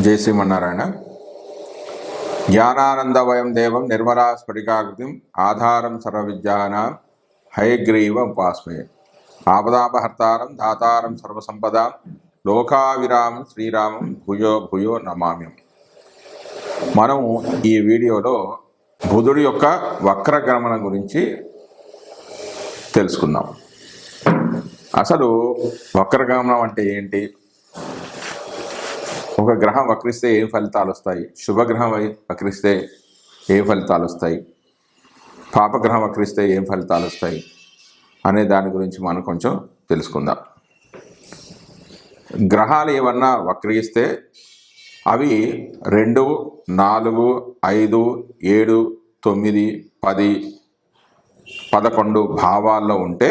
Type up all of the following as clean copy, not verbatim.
జై శ్రీమన్నారాయణ. జ్ఞానానందవయం దేవం నిర్మలా స్ఫటికాకృతిం ఆధారం సర్వవిద్యానాం హయగ్రీవ ఉపాస్మయే. ఆపదాపహర్తారం దాతారం సర్వసంపదాం లోకావిరామం శ్రీరామం భూయో భూయో నమామ్యం. మనం ఈ వీడియోలో బుధుడి యొక్క వక్రగమనం గురించి తెలుసుకుందాం. అసలు వక్రగమనం అంటే ఏంటి? ఒక గ్రహం వక్రిస్తే ఏం ఫలితాలు వస్తాయి? శుభగ్రహం వక్రిస్తే ఏ ఫలితాలు వస్తాయి? పాపగ్రహం వక్రిస్తే ఏం ఫలితాలు వస్తాయి అనే దాని గురించి మనం కొంచెం తెలుసుకుందాం. గ్రహాలు ఏమన్నా వక్రిస్తే అవి 2, 4, 5, 7, 9, 10, 11 భావాల్లో ఉంటే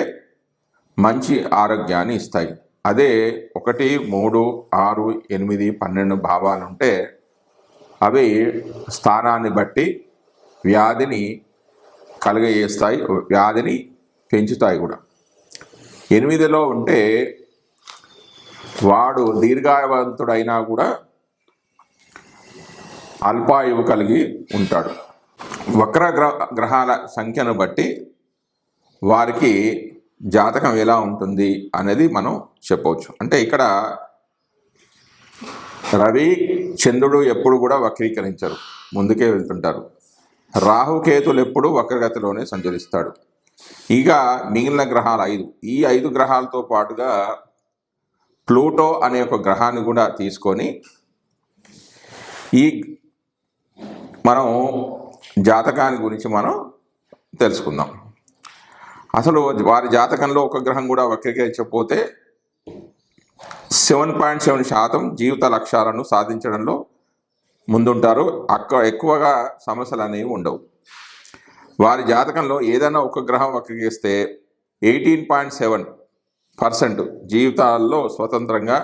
మంచి ఆరోగ్యాన్ని ఇస్తాయి. అదే 1, 3, 6, 8, 12 భావాలు ఉంటే అవి స్థానాన్ని బట్టి వ్యాధిని కలుగజేస్తాయి, వ్యాధిని పెంచుతాయి కూడా. 8లో ఉంటే వాడు దీర్ఘాయవంతుడైనా కూడా అల్పాయువు కలిగి ఉంటాడు. వక్ర గ్రహాల సంఖ్యను బట్టి వారికి జాతకం ఎలా ఉంటుంది అనేది మనం చెప్పవచ్చు. అంటే ఇక్కడ రవి చంద్రుడు ఎప్పుడు కూడా వక్రీకరించరు, ముందుకే వెళ్తుంటారు. రాహుకేతులు ఎప్పుడు వక్రగతిలోనే సంచరిస్తాడు. ఇక మిగిలిన గ్రహాలు 5, ఈ 5 గ్రహాలతో పాటుగా ప్లూటో అనే ఒక గ్రహాన్ని కూడా తీసుకొని ఈ మనం జాతకాన్ని గురించి మనం తెలుసుకుందాం. అసలు వారి జాతకంలో ఒక గ్రహం కూడా వక్రీకరించకపోతే 7.7% జీవిత లక్ష్యాలను సాధించడంలో ముందుంటారు. ఎక్కువగా సమస్యలు అనేవి ఉండవు. వారి జాతకంలో ఏదైనా ఒక గ్రహం వక్రీకరిస్తే 18.7% జీవితాల్లో స్వతంత్రంగా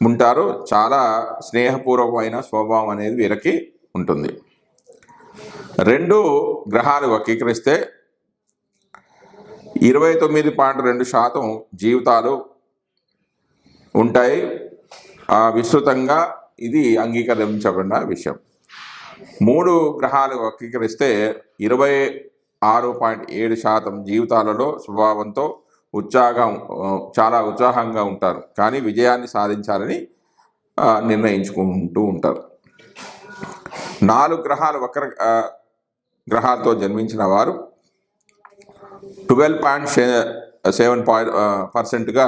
ఉంటారు. చాలా స్నేహపూర్వకమైన స్వభావం అనేది వీరికి ఉంటుంది. 2 గ్రహాలు వక్రీకరిస్తే 29.2% జీవితాలు ఉంటాయి. విస్తృతంగా ఇది అంగీకరించబడిన విషయం. 3 గ్రహాలు వక్రీకరిస్తే 26.7% జీవితాలలో స్వభావంతో చాలా ఉత్సాహంగా ఉంటారు, కానీ విజయాన్ని సాధించాలని నిర్ణయించుకుంటూ ఉంటారు. 4 గ్రహాలు వక్ర గ్రహాలతో జన్మించిన వారు 12.7%గా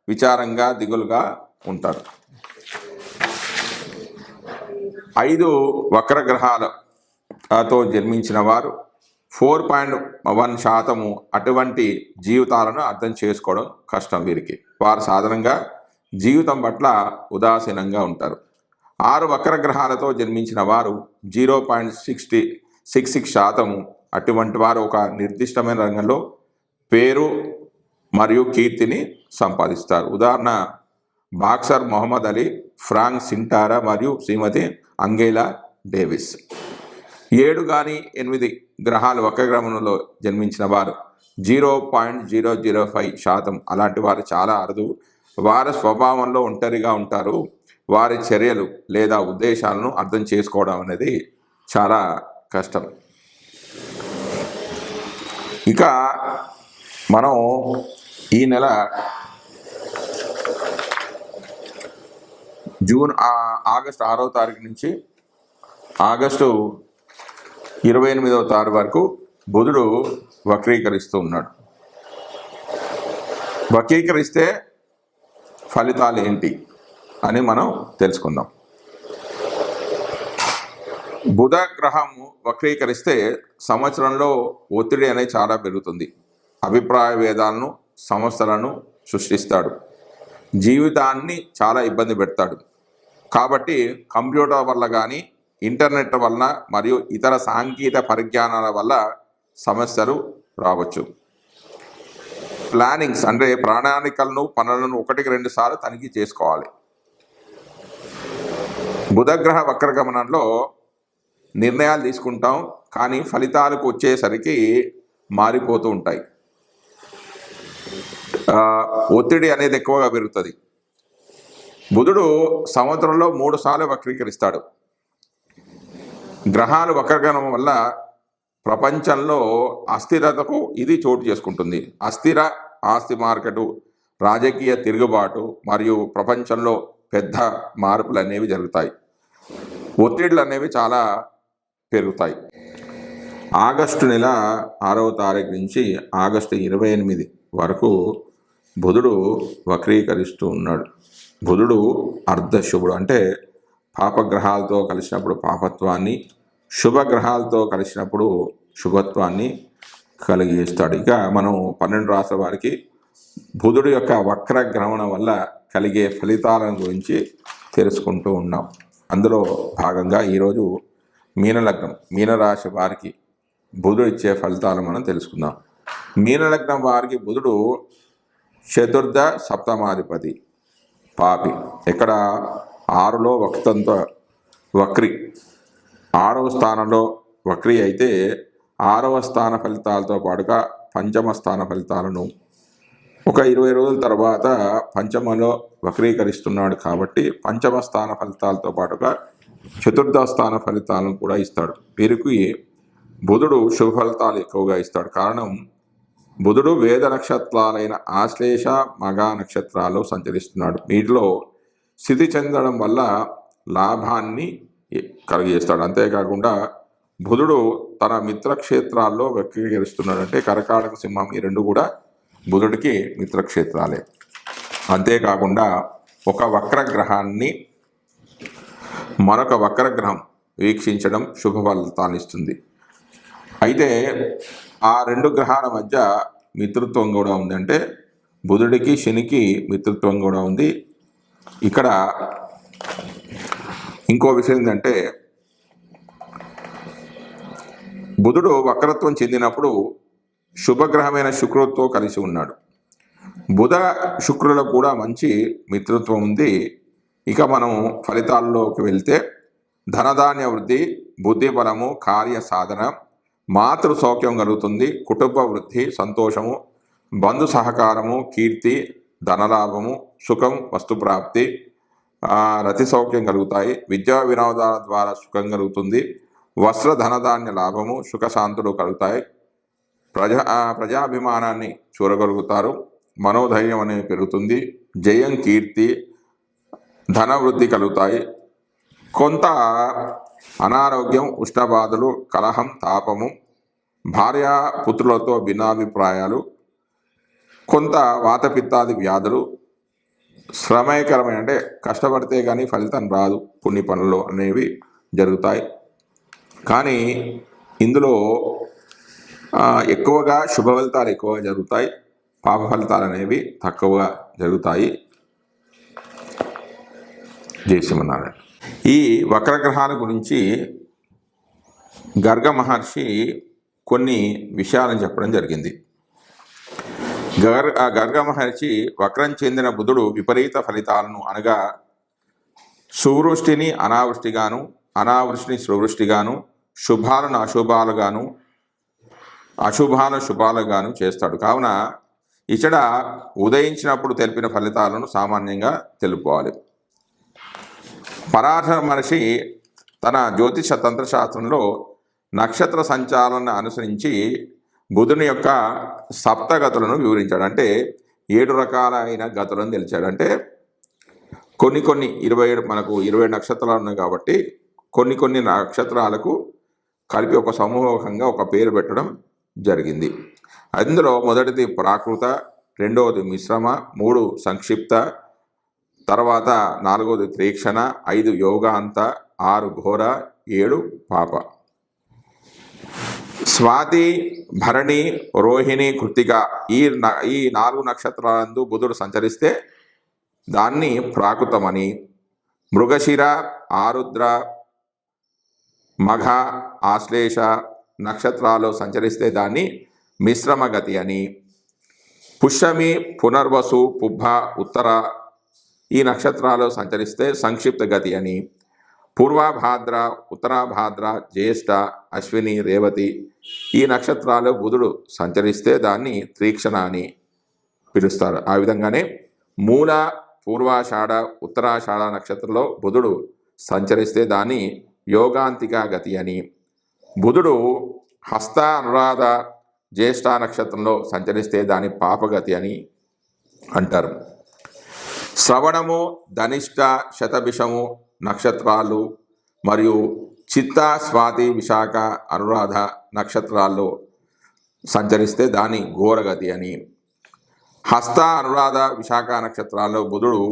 విచారంగా దిగులుగా ఉంటారు. 5 వక్ర గ్రహాలతో జన్మించిన వారు 4.1% అటువంటి జీవితాలను అర్థం చేసుకోవడం కష్టం వీరికి. వారు సాధారణంగా జీవితం పట్ల ఉదాసీనంగా ఉంటారు. 6 వక్ర గ్రహాలతో జన్మించిన వారు 0.66% అటువంటి వారు ఒక నిర్దిష్టమైన రంగంలో పేరు మరియు కీర్తిని సంపాదిస్తారు. ఉదాహరణ బాక్సర్ మొహమ్మద్ అలీ, ఫ్రాంక్ సింటారా మరియు శ్రీమతి అంగేలా డేవిస్. 7 కానీ 8 గ్రహాలు వక్రగమనంలో జన్మించిన వారు 0.005%. అలాంటి వారు చాలా అరుదు. వారి స్వభావంలో ఒంటరిగా ఉంటారు. వారి చర్యలు లేదా ఉద్దేశాలను అర్థం చేసుకోవడం అనేది చాలా కష్టం. ఇక మనం ఈ నెల ఆగస్టు 6వ తారీఖు నుంచి ఆగస్టు 28వ తారీఖు వరకు బుధుడు వక్రీకరిస్తూ ఉన్నాడు. వక్రీకరిస్తే ఫలితాలు ఏంటి అని మనం తెలుసుకుందాం. బుధ గ్రహం వక్రీకరిస్తే సంవత్సరంలో ఒత్తిడి అనేది చాలా పెరుగుతుంది. అభిప్రాయ భేదాలను, సమస్యలను సృష్టిస్తాడు. జీవితాన్ని చాలా ఇబ్బంది పెడతాడు. కాబట్టి కంప్యూటర్ వల్ల కానీ, ఇంటర్నెట్ వలన మరియు ఇతర సాంకేతిక పరిజ్ఞానాల వల్ల సమస్యలు రావచ్చు. ప్లానింగ్స్ అంటే ప్రణాళికలను, పనులను 1-2 సార్లు తనిఖీ చేసుకోవాలి. బుధగ్రహ వక్రగమనంలో నిర్ణయాలు తీసుకుంటాం, కానీ ఫలితాలకు వచ్చేసరికి మారిపోతూ ఉంటాయి. ఒత్తిడి అనేది ఎక్కువగా పెరుగుతుంది. బుధుడు సంవత్సరంలో 3 సార్లు వక్రీకరిస్తాడు. గ్రహాలు వక్రగమనం వల్ల ప్రపంచంలో అస్థిరతకు ఇది చోటు చేసుకుంటుంది. అస్థిర ఆస్తి మార్కెటు, రాజకీయ తిరుగుబాటు మరియు ప్రపంచంలో పెద్ద మార్పులు అనేవి జరుగుతాయి. ఒత్తిడులు అనేవి చాలా పెరుగుతాయి. ఆగస్టు నెల 6వ తారీఖు నుంచి ఆగస్టు 28 వరకు బుధుడు వక్రీకరిస్తూ ఉన్నాడు. బుధుడు అర్ధశుభుడు, అంటే పాపగ్రహాలతో కలిసినప్పుడు పాపత్వాన్ని, శుభగ్రహాలతో కలిసినప్పుడు శుభత్వాన్ని కలిగిస్తాడు. ఇక మనం 12 రాసుల వారికి బుధుడు యొక్క వక్రగ్రమణం వల్ల కలిగే ఫలితాలను గురించి తెలుసుకుంటూ ఉన్నాం. అందులో భాగంగా ఈరోజు మీనలగ్నం, మీనరాశి వారికి బుధుడు ఇచ్చే ఫలితాలు మనం తెలుసుకుందాం. మీనలగ్నం వారికి బుధుడు చతుర్థ సప్తమాధిపతి, పాపి. ఇక్కడ 6లో వక్రి, 6వ స్థానంలో వక్రి అయితే 6వ స్థాన ఫలితాలతో పాటుగా పంచమ స్థాన ఫలితాలను ఒక 20 రోజుల తర్వాత పంచమలో వక్రీకరిస్తున్నాడు కాబట్టి పంచమ స్థాన ఫలితాలతో పాటుగా చతుర్థ స్థాన ఫలితాలను కూడా ఇస్తాడు. వీరికి బుధుడు శుభ ఫలితాలు ఎక్కువగా ఇస్తాడు. కారణం, బుధుడు వేద నక్షత్రాలైన ఆశ్లేష, మగ నక్షత్రాల్లో సంచరిస్తున్నాడు. వీటిలో స్థితి చెందడం వల్ల లాభాన్ని కలిగజేస్తాడు. అంతేకాకుండా బుధుడు తన మిత్రక్షేత్రాల్లో వక్రీకరిస్తున్నాడు. అంటే కర్కాటక, సింహం ఈ రెండు కూడా బుధుడికి మిత్రక్షేత్రాలే. అంతేకాకుండా ఒక వక్రగ్రహాన్ని మరొక వక్రగ్రహం వీక్షించడం శుభ ఫలితాన్ని ఇస్తుంది. అయితే ఆ 2 గ్రహాల మధ్య మిత్రత్వం కూడా ఉంది. అంటే బుధుడికి శనికి మిత్రత్వం కూడా ఉంది. ఇక్కడ ఇంకో విషయం ఏంటంటే, బుధుడు వక్రత్వం చెందినప్పుడు శుభగ్రహమైన శుక్రుడితో కలిసి ఉన్నాడు. బుధ శుక్రులకు కూడా మంచి మిత్రత్వం ఉంది. ఇక మనం ఫలితాల్లోకి వెళ్తే, ధనధాన్య వృద్ధి, బుద్ధి బలము, కార్య సాధన, మాతృ సౌఖ్యం కలుగుతుంది, కుటుంబ వృద్ధి, సంతోషము, బంధు సహకారము, కీర్తి, ధనలాభము, సుఖం, వస్తుప్రాప్తి, రతి సౌఖ్యం కలుగుతాయి. విద్యా వినోదాల ద్వారా సుఖం కలుగుతుంది. వస్త్ర ధనధాన్య లాభము, సుఖశాంతులు కలుగుతాయి. ప్రజాభిమానాన్ని చూరగలుగుతారు. మనోధైర్యం అనేది పెరుగుతుంది. జయం, కీర్తి, ధనవృద్ధి కలుగుతాయి. కొంత అనారోగ్యం, ఉష్ణబాధలు, కలహం, తాపము, భార్యాపుత్రులతో భిన్నాభిప్రాయాలు, కొంత వాతపిత్తాది వ్యాధులు, శ్రమకరమైన, అంటే కష్టపడితే కానీ ఫలితం రాదు, కొన్ని పనులు అనేవి జరుగుతాయి. కానీ ఇందులో ఎక్కువగా శుభ ఫలితాలు ఎక్కువగా జరుగుతాయి, పాప ఫలితాలు అనేవి తక్కువగా జరుగుతాయి. జై శ్రీమన్నారాయణ. ఈ వక్రగ్రహాల గురించి గర్గ మహర్షి కొన్ని విషయాలను చెప్పడం జరిగింది. గర్గ మహర్షి వక్రం చెందిన బుధుడు విపరీత ఫలితాలను, అనగా సువృష్టిని అనావృష్టిగాను, అనావృష్టిని సువృష్టిగాను, శుభాలను అశుభాలుగాను, అశుభాలను శుభాలుగాను చేస్తాడు. కావున ఇచ్చట ఉదయించినప్పుడు తెలిపిన ఫలితాలను సామాన్యంగా తెలుపుకోవాలి. పరాశర మహర్షి తన జ్యోతిష తంత్రశాస్త్రంలో నక్షత్ర సంచాలన అనుసరించి బుధుని యొక్క సప్తగతులను వివరించాడు. అంటే 7 రకాలైన గతులను తెలిచాడు. అంటే కొన్ని 27, మనకు 27 నక్షత్రాలు ఉన్నాయి కాబట్టి కొన్ని నక్షత్రాలకు కలిపి ఒక సమూహంగా ఒక పేరు పెట్టడం జరిగింది. అందులో మొదటిది ప్రాకృత, రెండవది మిశ్రమ, 3 సంక్షిప్త, తర్వాత 4వది తీక్షణ, 5 యోగాంత, 6 ఘోర, 7 పాప. స్వాతి, భరణి, రోహిణి, కృత్తిక ఈ 4 నక్షత్రాలందు బుధుడు సంచరిస్తే దాన్ని ప్రాకృతమని, మృగశిర, ఆరుద్ర, మఘ, ఆశ్లేష నక్షత్రాలు సంచరిస్తే దాన్ని మిశ్రమగతి అని, పుష్యమి, పునర్వసు, పుబ్బ, ఉత్తర ఈ నక్షత్రాలు సంచరిస్తే సంక్షిప్త గతి అని, పూర్వభాద్ర, ఉత్తరాభాద్ర, జ్యేష్ఠ, అశ్విని, రేవతి ఈ నక్షత్రాలు బుధుడు సంచరిస్తే దాన్ని తీక్షణ అని పిలుస్తారు. ఆ విధంగానే మూల, పూర్వాషాఢ ఉత్తరాషాఢ నక్షత్రంలో బుధుడు సంచరిస్తే దాన్ని యోగాంతిక గతి అని, బుధుడు హస్త అనురాధ జ్యేష్ఠ నక్షత్రంలో సంచరిస్తే దాని పాపగతి అని అంటారు. శ్రవణము, ధనిష్ట, శతభిషము నక్షత్రాలు మరియు చిత్త, స్వాతి, విశాఖ, అనురాధ నక్షత్రాల్లో సంచరిస్తే దాని ఘోరగతి అని, హస్త, అనురాధ, విశాఖ నక్షత్రాల్లో బుధుడు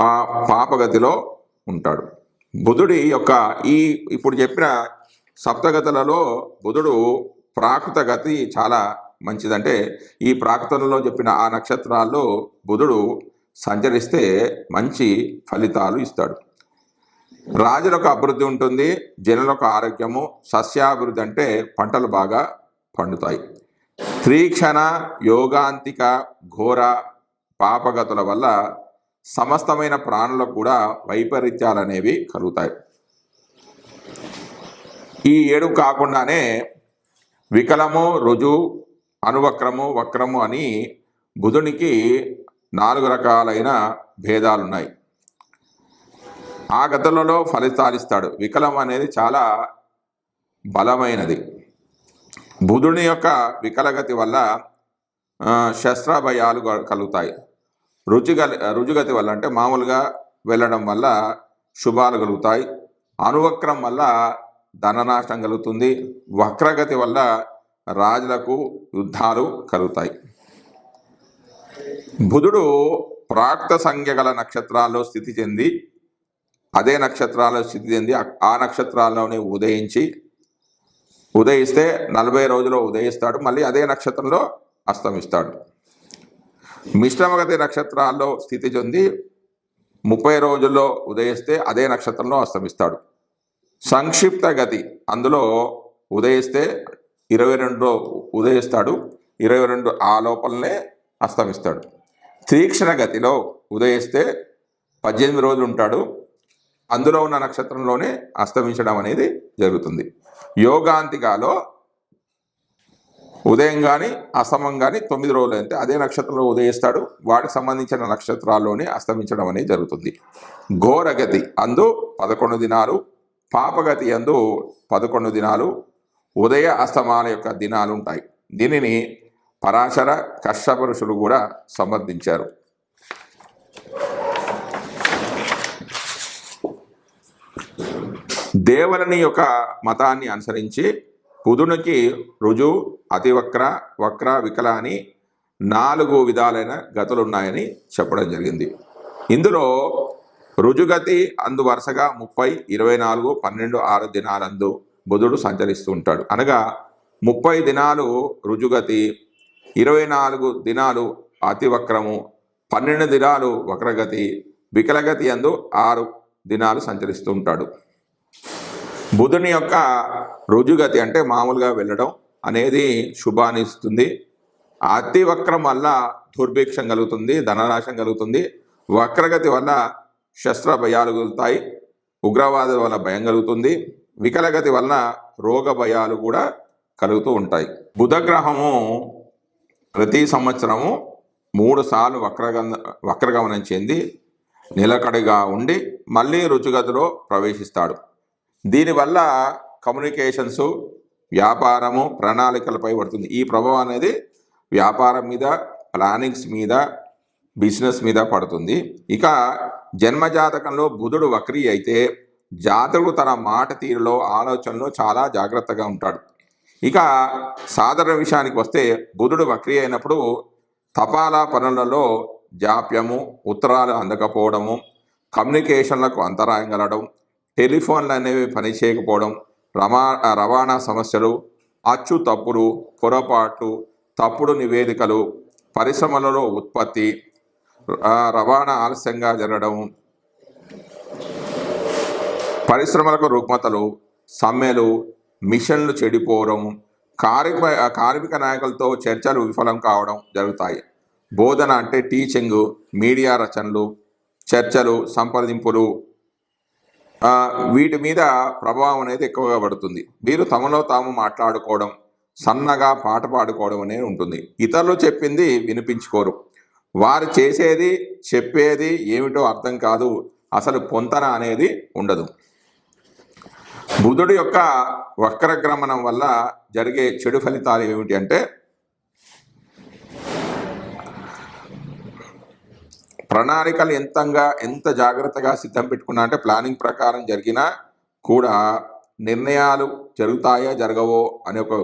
ఆ పాపగతిలో ఉంటాడు. బుధుడి యొక్క ఇప్పుడు చెప్పిన సప్తగతులలో బుధుడు ప్రాకృత గతి చాలా మంచిదంటే ఈ ప్రాకృతంలో చెప్పిన ఆ నక్షత్రాల్లో బుధుడు సంచరిస్తే మంచి ఫలితాలు ఇస్తాడు. రాజులకు అభివృద్ధి ఉంటుంది, జనులకు ఆరోగ్యము, సస్యాభివృద్ధి అంటే పంటలు బాగా పండుతాయి. త్రీక్షణ, యోగాంతిక, ఘోర పాపగతుల వల్ల సమస్తమైన ప్రాణులకు కూడా వైపరీత్యాలు అనేవి కలుగుతాయి. ఈ 7 కాకుండానే వికలము, రుజు, అనువక్రము, వక్రము అని బుధునికి 4 రకాలైన భేదాలున్నాయి. ఆ గతులలో ఫలితాలు ఇస్తాడు. వికలం అనేది చాలా బలమైనది. బుధుని యొక్క వికలగతి వల్ల శస్త్రభయాలు కలుగుతాయి. రుజుగతి వల్ల అంటే మామూలుగా వెళ్ళడం వల్ల శుభాలు కలుగుతాయి. అనువక్రం వల్ల ధననాశనం కలుగుతుంది. వక్రగతి వల్ల రాజులకు యుద్ధాలు కలుగుతాయి. బుధుడు ప్రాక్త సంఖ్య గల నక్షత్రాల్లో స్థితి చెంది అదే నక్షత్రాల్లో స్థితి చెంది ఆ నక్షత్రాల్లోనే ఉదయిస్తే 40 రోజుల్లో ఉదయిస్తాడు, మళ్ళీ అదే నక్షత్రంలో అస్తమిస్తాడు. మిశ్రమగతి నక్షత్రాల్లో స్థితి చెంది 30 రోజుల్లో ఉదయిస్తే అదే నక్షత్రంలో అస్తమిస్తాడు. సంక్షిప్త గతి అందులో ఉదయిస్తే 22 ఉదయిస్తాడు, 22 ఆ లోపలనే అస్తమిస్తాడు. తీక్షణ గతిలో ఉదయిస్తే 18 రోజులు ఉంటాడు, అందులో ఉన్న నక్షత్రంలోనే అస్తమించడం అనేది జరుగుతుంది. యోగాంతికాలో ఉదయం కానీ అస్తమం కానీ 9 రోజులు అయితే అదే నక్షత్రంలో ఉదయిస్తాడు, వాటికి సంబంధించిన నక్షత్రాల్లోనే అస్తమించడం అనేది జరుగుతుంది. ఘోరగతి అందు 11 దినాలు, పాపగతి అందు 11 దినాలు, ఉదయ అస్తమాల యొక్క దినాలు ఉంటాయి. దీనిని పరాశర, కశ్యప ఋషులు కూడా సమర్థించారు. దేవలని యొక్క మతాన్ని అనుసరించి బుధునికి రుజు, అతివక్ర, వక్ర, వికల అని 4 విధాలైన గతులు ఉన్నాయని చెప్పడం జరిగింది. ఇందులో రుజుగతి అందు వరుసగా 30, 24, 12, 6 దినాలందు బుధుడు సంచరిస్తూ ఉంటాడు. అనగా 30 దినాలు రుజుగతి, 24 దినాలు అతివక్రము, 12 దినాలు వక్రగతి, వికలగతి అందు 6 దినాలు సంచరిస్తూ ఉంటాడు. బుధుని యొక్క రుజుగతి అంటే మామూలుగా వెళ్ళడం అనేది శుభాన్ని ఇస్తుంది. అతివక్రం వల్ల దుర్భిక్షం కలుగుతుంది, ధననాశం కలుగుతుంది. వక్రగతి వల్ల శస్త్ర భయాలు కలుగుతాయి, ఉగ్రవాదుల వల్ల భయం కలుగుతుంది. వికలగతి వలన రోగ భయాలు కూడా కలుగుతూ ఉంటాయి. బుధగ్రహము ప్రతి సంవత్సరము 3 సార్లు వక్రగమనం చెంది నిలకడగా ఉండి మళ్ళీ రుజుగతిలో ప్రవేశిస్తాడు. దీనివల్ల కమ్యూనికేషన్స్, వ్యాపారము, ప్రణాళికలపై పడుతుంది. ఈ ప్రభావం అనేది వ్యాపారం మీద, ప్లానింగ్స్ మీద, బిజినెస్ మీద పడుతుంది. ఇక జన్మజాతకంలో బుధుడు వక్రీ అయితే జాతకుడు తన మాట తీరులో, ఆలోచనలో చాలా జాగ్రత్తగా ఉంటాడు. ఇక సాధారణ విషయానికి వస్తే బుధుడు వక్రీ అయినప్పుడు తపాలా పనులలో జాప్యము, ఉత్తరాలు అందకపోవడము, కమ్యూనికేషన్లకు అంతరాయం కలగడం, టెలిఫోన్లు అనేవి పనిచేయకపోవడం, రవాణా సమస్యలు, అచ్చు తప్పులు, పొరపాట్లు, తప్పుడు నివేదికలు, పరిశ్రమలలో ఉత్పత్తి, రవాణా ఆలస్యంగా జరగడం, పరిశ్రమలకు రుగ్మతలు, సమ్మెలు, మిషన్లు చెడిపోవడం, కార్మిక నాయకులతో చర్చలు విఫలం కావడం జరుగుతాయి. బోధన అంటే టీచింగ్, మీడియా రచనలు, చర్చలు, సంప్రదింపులు, వీటి మీద ప్రభావం అనేది ఎక్కువగా పడుతుంది. వీరు తమలో తాము మాట్లాడుకోవడం, సన్నగా పాట పాడుకోవడం అనేది ఉంటుంది. ఇతరులు చెప్పింది వినిపించుకోరు. వారు చేసేది చెప్పేది ఏమిటో అర్థం కాదు, అసలు పొంతన అనేది ఉండదు. బుధుడి యొక్క వక్రగమనం వల్ల జరిగే చెడు ఫలితాలు ఏమిటి అంటే, ప్రణాళికలు ఎంత జాగ్రత్తగా సిద్ధం పెట్టుకున్నా అంటే ప్లానింగ్ ప్రకారం జరిగినా కూడా నిర్ణయాలు జరుగుతాయా జరగవో అనే ఒక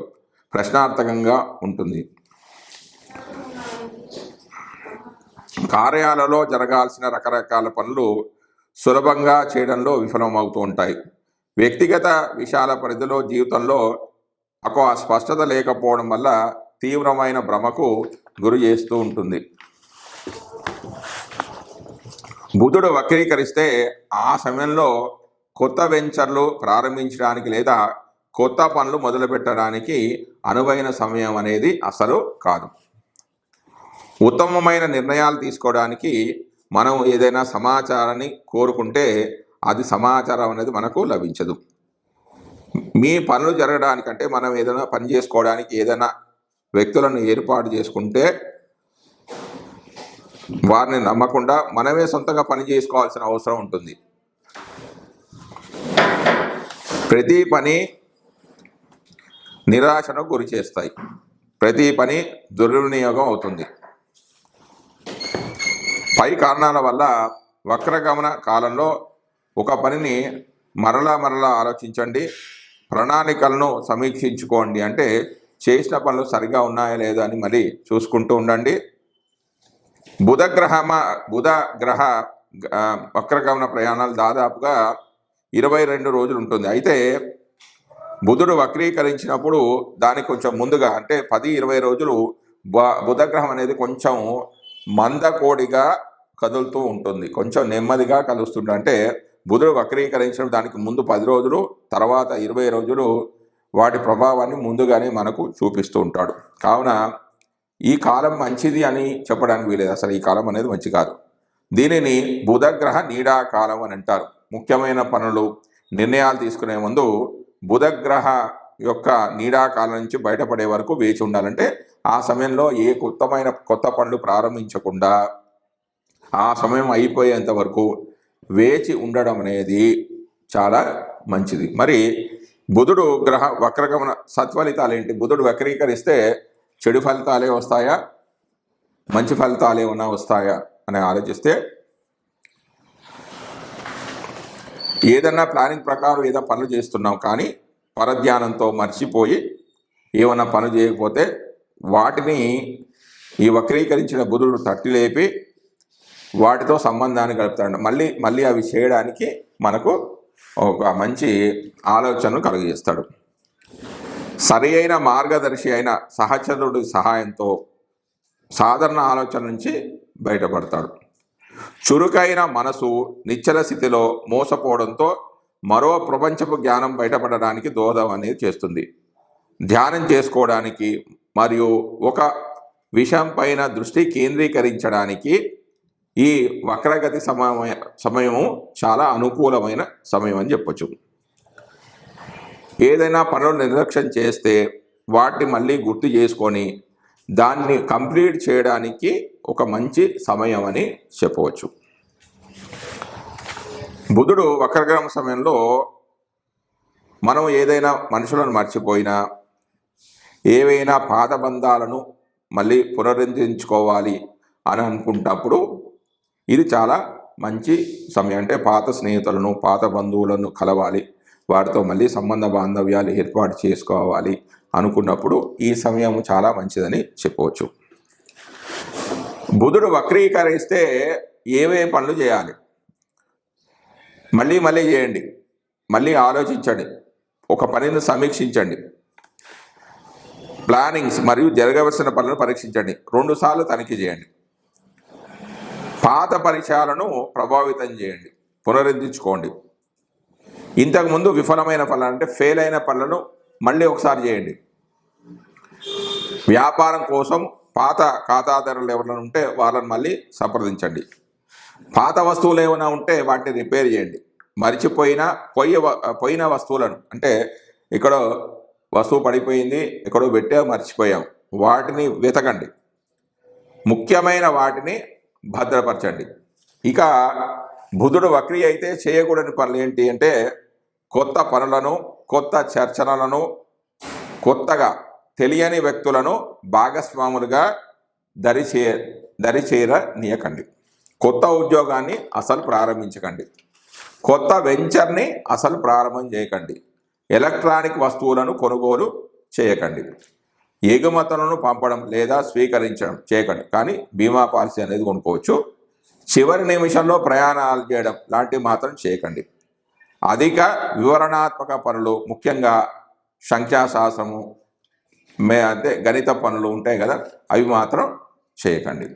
ప్రశ్నార్థకంగా ఉంటుంది. కార్యాలలో జరగాల్సిన రకరకాల పనులు సులభంగా చేయడంలో విఫలమవుతూ ఉంటాయి. వ్యక్తిగత విషయాల పరిధిలో జీవితంలో ఒక స్పష్టత లేకపోవడం వల్ల తీవ్రమైన భ్రమకు గురి చేస్తూ ఉంటుంది. బుధుడు వక్రీకరిస్తే ఆ సమయంలో కొత్త వెంచర్లు ప్రారంభించడానికి లేదా కొత్త పనులు మొదలుపెట్టడానికి అనువైన సమయం అనేది అసలు కాదు. ఉత్తమమైన నిర్ణయాలు తీసుకోవడానికి మనం ఏదైనా సమాచారాన్ని కోరుకుంటే అది సమాచారం అనేది మనకు లభించదు. మీ పనులు జరగడానికంటే మనం ఏదైనా పని చేసుకోవడానికి ఏదైనా వ్యక్తులను ఏర్పాటు చేసుకుంటే వారిని నమ్మకుండా మనమే సొంతంగా పని చేసుకోవాల్సిన అవసరం ఉంటుంది. ప్రతి పని నిరాశను గురి చేస్తాయి, ప్రతి పని దుర్వినియోగం అవుతుంది. పై కారణాల వల్ల వక్రగమన కాలంలో ఒక పనిని మరలా ఆలోచించండి, ప్రణాళికలను సమీక్షించుకోండి. అంటే చేసిన పనులు సరిగా ఉన్నాయా లేదా అని మళ్ళీ చూసుకుంటూ ఉండండి. బుధ గ్రహ వక్రగమన ప్రయాణాలు దాదాపుగా 22 రోజులు ఉంటుంది. అయితే బుధుడు వక్రీకరించినప్పుడు దానికి కొంచెం ముందుగా అంటే 10-20 రోజులు బుధగ్రహం అనేది కొంచెం మందకోడిగా కదులుతూ ఉంటుంది, కొంచెం నెమ్మదిగా కలుస్తుంది. అంటే బుధుడు వక్రీకరించడం దానికి ముందు 10 రోజులు, తర్వాత 20 రోజులు వాటి ప్రభావాన్ని ముందుగానే మనకు చూపిస్తూ ఉంటాడు. కావున ఈ కాలం మంచిది అని చెప్పడానికి వీలేదు. అసలు ఈ కాలం అనేది మంచి కాదు. దీనిని బుధగ్రహ నీడాకాలం అని అంటారు. ముఖ్యమైన పనులు నిర్ణయాలు తీసుకునే ముందు బుధగ్రహ యొక్క నీడాకాలం నుంచి బయటపడే వరకు వేచి ఉండాలంటే ఆ సమయంలో ఏ కొత్త పనులు ప్రారంభించకుండా ఆ సమయం అయిపోయేంత వరకు వేచి ఉండడం అనేది చాలా మంచిది. మరి బుధుడు గ్రహ వక్రగమన సత్ఫలితాలు ఏంటి? బుధుడు వక్రీకరిస్తే చెడు ఫలితాలే వస్తాయా, మంచి ఫలితాలు ఏమన్నా వస్తాయా అని ఆలోచిస్తే, ఏదన్నా ప్లానింగ్ ప్రకారం ఏదో పనులు చేస్తున్నాం కానీ పరధ్యానంతో మర్చిపోయి ఏమన్నా పనులు చేయకపోతే వాటిని ఈ వక్రీకరించిన బుధుడు తట్టి లేపి వాటితో సంబంధాన్ని గలుపుతాడు. మళ్ళీ అవి చేయడానికి మనకు ఒక మంచి ఆలోచనను కలుగజేస్తాడు. సరి అయిన మార్గదర్శి అయిన సహచరుడి సహాయంతో సాధారణ ఆలోచన నుంచి బయటపడతాడు. చురుకైన మనసు నిశ్చల స్థితిలో మోసపోవడంతో మరో ప్రపంచపు జ్ఞానం బయటపడడానికి దోహదం అనేది చేస్తుంది. ధ్యానం చేసుకోవడానికి మరియు ఒక విషయం పైన దృష్టి కేంద్రీకరించడానికి ఈ వక్రగతి సమయము చాలా అనుకూలమైన సమయం అని చెప్పొచ్చు. ఏదైనా పనులు నిర్లక్ష్యం చేస్తే వాటిని మళ్ళీ గుర్తు చేసుకొని దాన్ని కంప్లీట్ చేయడానికి ఒక మంచి సమయం అని చెప్పవచ్చు. బుధుడు వక్రగమన సమయంలో మనం ఏదైనా మనుషులను మర్చిపోయినా, ఏవైనా పాత బంధాలను మళ్ళీ పునరుద్ధరించుకోవాలి అని అనుకుంటప్పుడు ఇది చాలా మంచి సమయం. అంటే పాత స్నేహితులను, పాత బంధువులను కలవాలి, వాటితో మళ్ళీ సంబంధ బాంధవ్యాలు ఏర్పాటు చేసుకోవాలి అనుకున్నప్పుడు ఈ సమయం చాలా మంచిదని చెప్పవచ్చు. బుధుడు వక్రీకరిస్తే ఏవే పనులు చేయాలి మళ్ళీ చేయండి, మళ్ళీ ఆలోచించండి, ఒక పనిని సమీక్షించండి, ప్లానింగ్స్ మరియు జరగవలసిన పనులను పరీక్షించండి, 2 సార్లు తనిఖీ చేయండి, పాత పరిచయాలను ప్రభావితం చేయండి, పునరుద్ధరించుకోండి. ఇంతకుముందు విఫలమైన పనులు అంటే ఫెయిల్ అయిన పనులను మళ్ళీ ఒకసారి చేయండి. వ్యాపారం కోసం పాత ఖాతాదారులు ఎవరైనా ఉంటే వాళ్ళని మళ్ళీ సంప్రదించండి. పాత వస్తువులు ఏమైనా ఉంటే వాటిని రిపేర్ చేయండి. పోయిన వస్తువులను అంటే ఇక్కడ వస్తువు పడిపోయింది, ఎక్కడో మర్చిపోయాం, వాటిని వెతకండి. ముఖ్యమైన వాటిని భద్రపరచండి. ఇక బుధుడు వక్రీ అయితే చేయకూడని పనులు ఏంటి అంటే కొత్త పనులను, కొత్త చర్చలను, కొత్తగా తెలియని వ్యక్తులను భాగస్వాములుగా దరిచేరనీయకండి. కొత్త ఉద్యోగాన్ని అసలు ప్రారంభించకండి. కొత్త వెంచర్ని అసలు ప్రారంభం చేయకండి. ఎలక్ట్రానిక్ వస్తువులను కొనుగోలు చేయకండి. ఎగుమతులను పంపడం లేదా స్వీకరించడం చేయకండి. కానీ బీమా పాలసీ అనేది కొనుక్కోవచ్చు. చివరి నిమిషంలో ప్రయాణాలు చేయడం లాంటివి మాత్రం చేయకండి. అధిక వివరణాత్మక పనులు, ముఖ్యంగా సంఖ్యాశాస్త్రము అంటే గణిత పనులు ఉంటాయి కదా, అవి మాత్రం చేయకండి.